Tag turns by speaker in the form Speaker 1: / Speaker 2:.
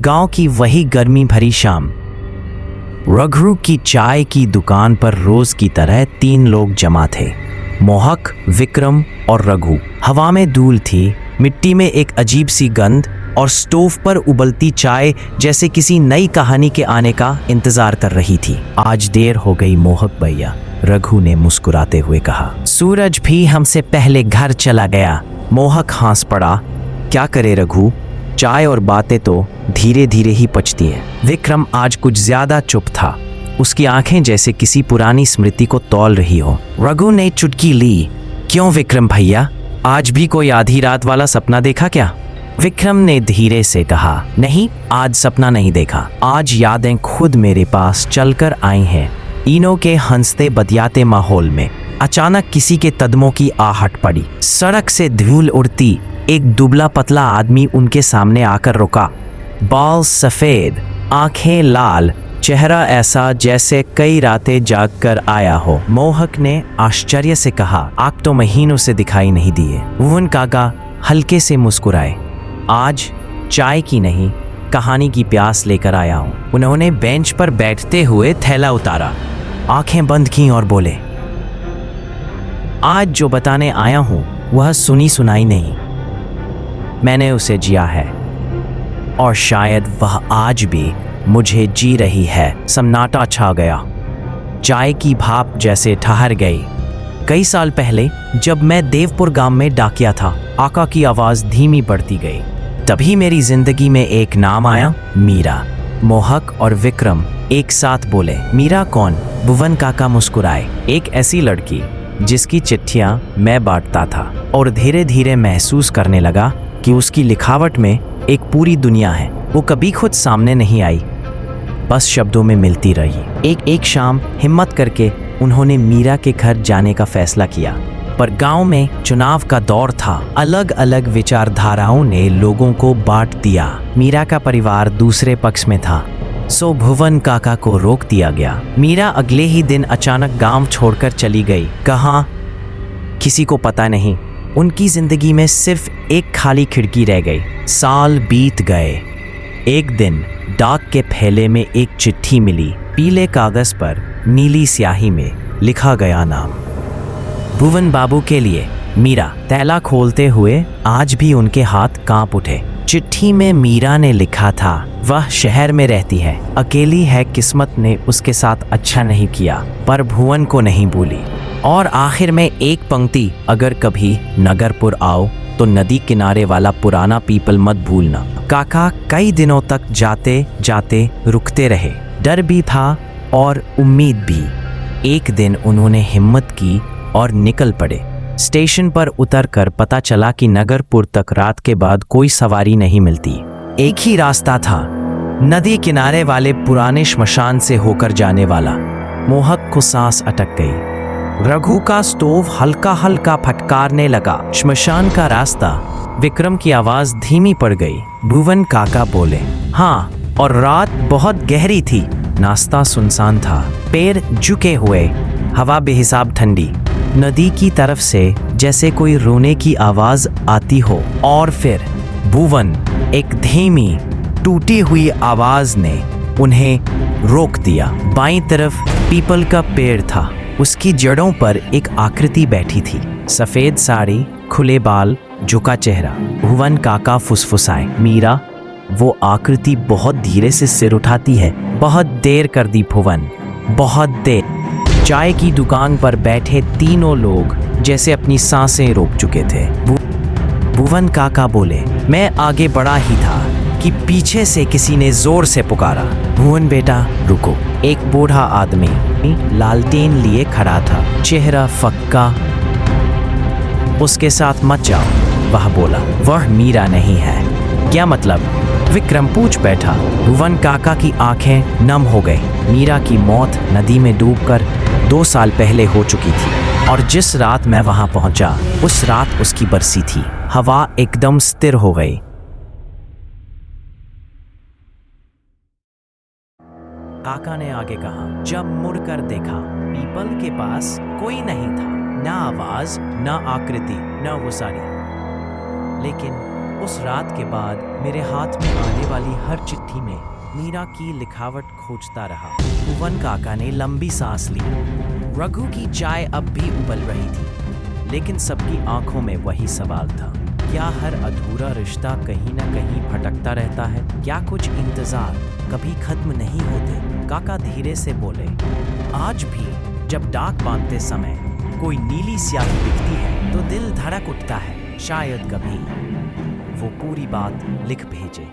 Speaker 1: गांव की वही गर्मी भरी शाम। रघु की चाय की दुकान पर रोज की तरह 3 लोग जमा थे, मोहक, विक्रम और रघु। हवा में धूल थी, मिट्टी में एक अजीब सी गंध और स्टोव पर उबलती चाय जैसे किसी नई कहानी के आने का इंतजार कर रही थी। आज देर हो गई मोहक भैया, रघु ने मुस्कुराते हुए कहा। सूरज भी हमसे पहले घर चला गया। मोहक हंस पड़ा। क्या करे रघु, चाय और बातें तो धीरे धीरे ही पचती है। विक्रम आज कुछ ज्यादा चुप था, उसकी आंखें जैसे किसी पुरानी स्मृति को तौल रही हो। रघु ने चुटकी ली। क्यों विक्रम भैया, आज भी कोई आधी रात वाला सपना देखा क्या? विक्रम ने धीरे से कहा। नहीं, आज सपना नहीं देखा। आज यादें खुद मेरे पास चलकर आई हैं। इनों के हंसते बतियाते माहौल में अचानक किसी के कदमों की आहट पड़ी। सड़क से धूल उड़ती एक दुबला पतला आदमी उनके सामने आकर रुका। बाल सफेद, आंखें लाल, चेहरा ऐसा जैसे कई रातें जाग कर आया हो। मोहक ने आश्चर्य से कहा, आप तो महीनों से दिखाई नहीं दिए। भुवन काका हल्के से मुस्कुराए। आज चाय की नहीं, कहानी की प्यास लेकर आया हूँ। उन्होंने बेंच पर बैठते हुए थैला उतारा, आंखें बंद की और बोले, आज जो बताने आया हूँ वह सुनी सुनाई नहीं, मैंने उसे जिया है और शायद वह आज भी मुझे जी रही है। सन्नाटा छा गया। चाय की भाप जैसे ठहर गई। कई साल पहले जब मैं देवपुर गांव में डाकिया था, आका की आवाज धीमी बढ़ती गई। तभी मेरी जिंदगी में एक नाम आया, मीरा। मोहक और विक्रम एक साथ बोले, मीरा कौन? भुवन काका मुस्कुराए। एक ऐसी लड़की जिसकी चिट्ठियां मैं बांटता था और धीरे धीरे महसूस करने लगा कि उसकी लिखावट में एक पूरी दुनिया है। वो कभी खुद सामने नहीं आई, बस शब्दों में मिलती रही। एक शाम हिम्मत करके उन्होंने मीरा के घर जाने का फैसला किया, पर गांव में चुनाव का दौर था। अलग अलग विचारधाराओं ने लोगों को बांट दिया। मीरा का परिवार दूसरे पक्ष में था, सो भुवन काका को रोक दिया गया। मीरा अगले ही दिन अचानक गांव छोड़कर चली गई। कहाँ, किसी को पता नहीं। उनकी जिंदगी में सिर्फ एक खाली खिड़की रह गई। साल बीत गए। एक दिन डाक के थैले में एक चिट्ठी मिली। पीले कागज पर नीली स्याही में लिखा गया नाम, भुवन बाबू के लिए, मीरा। थैला खोलते हुए आज भी उनके हाथ कांप उठे। चिट्ठी में मीरा ने लिखा था, वह शहर में रहती है, अकेली है, किस्मत ने उसके साथ अच्छा नहीं किया, पर भुवन को नहीं भूली। और आखिर में एक पंक्ति, अगर कभी नगरपुर आओ तो नदी किनारे वाला पुराना पीपल मत भूलना। काका कई दिनों तक जाते जाते रुकते रहे। डर भी था और उम्मीद भी। एक दिन उन्होंने हिम्मत की और निकल पड़े। स्टेशन पर उतरकर पता चला कि नगरपुर तक रात के बाद कोई सवारी नहीं मिलती। एक ही रास्ता था, नदी किनारे वाले पुराने श्मशान से होकर जाने वाला। मोहक को सांस अटक गई। रघु का स्टोव हल्का हल्का फटकारने लगा। श्मशान का रास्ता। विक्रम की आवाज धीमी पड़ गई। भुवन काका बोले, हाँ, और रात बहुत गहरी थी। नाश्ता सुनसान था, पैर झुके हुए, हवा बेहिसाब ठंडी। नदी की तरफ से जैसे कोई रोने की आवाज आती हो। और फिर भुवन, एक धीमी टूटी हुई आवाज ने उन्हें रोक दिया। बाईं तरफ पीपल का पेड़ था, उसकी जड़ों पर एक आकृति बैठी थी। सफेद साड़ी, खुले बाल, झुका चेहरा। भुवन काका फुसफुसाए, मीरा, वो आकृति बहुत धीरे से सिर उठाती है। बहुत देर कर दी भुवन, बहुत देर। चाय की दुकान पर बैठे तीनों लोग जैसे अपनी सांसें रोक चुके थे। भुवन काका बोले, मैं आगे बढ़ा ही था कि पीछे से किसी ने जोर से पुकारा, भुवन बेटा रुको। एक बूढ़ा आदमी लालटेन लिए खड़ा था, चेहरा फक्का। उसके साथ मत जाओ, वह बोला। वह मीरा नहीं है। क्या मतलब? विक्रम पूछ बैठा। भुवन काका की आंखें नम हो गई। मीरा की मौत नदी में डूबकर 2 साल पहले हो चुकी थी और जिस रात मैं वहां पहुंचा उस रात उसकी बरसी थी। हवा एकदम स्थिर हो गई। काका ने आगे कहा, जब मुड़कर देखा पीपल के पास कोई नहीं था, ना आवाज, ना आकृति, ना वो साड़ी। लेकिन उस रात के बाद मेरे हाथ में आने वाली हर चिट्ठी में मीरा की लिखावट खोजता रहा। भुवन काका ने लंबी सांस ली। रघु की चाय अब भी उबल रही थी, लेकिन सबकी आंखों में वही सवाल था, क्या हर अधूरा रिश्ता कहीं ना कहीं भटकता रहता है? क्या कुछ इंतजार कभी खत्म नहीं होते? काका धीरे से बोले, आज भी जब डाक बांधते समय कोई नीली स्याही दिखती है तो दिल धड़क उठता है, शायद कभी वो पूरी बात लिख भेजे।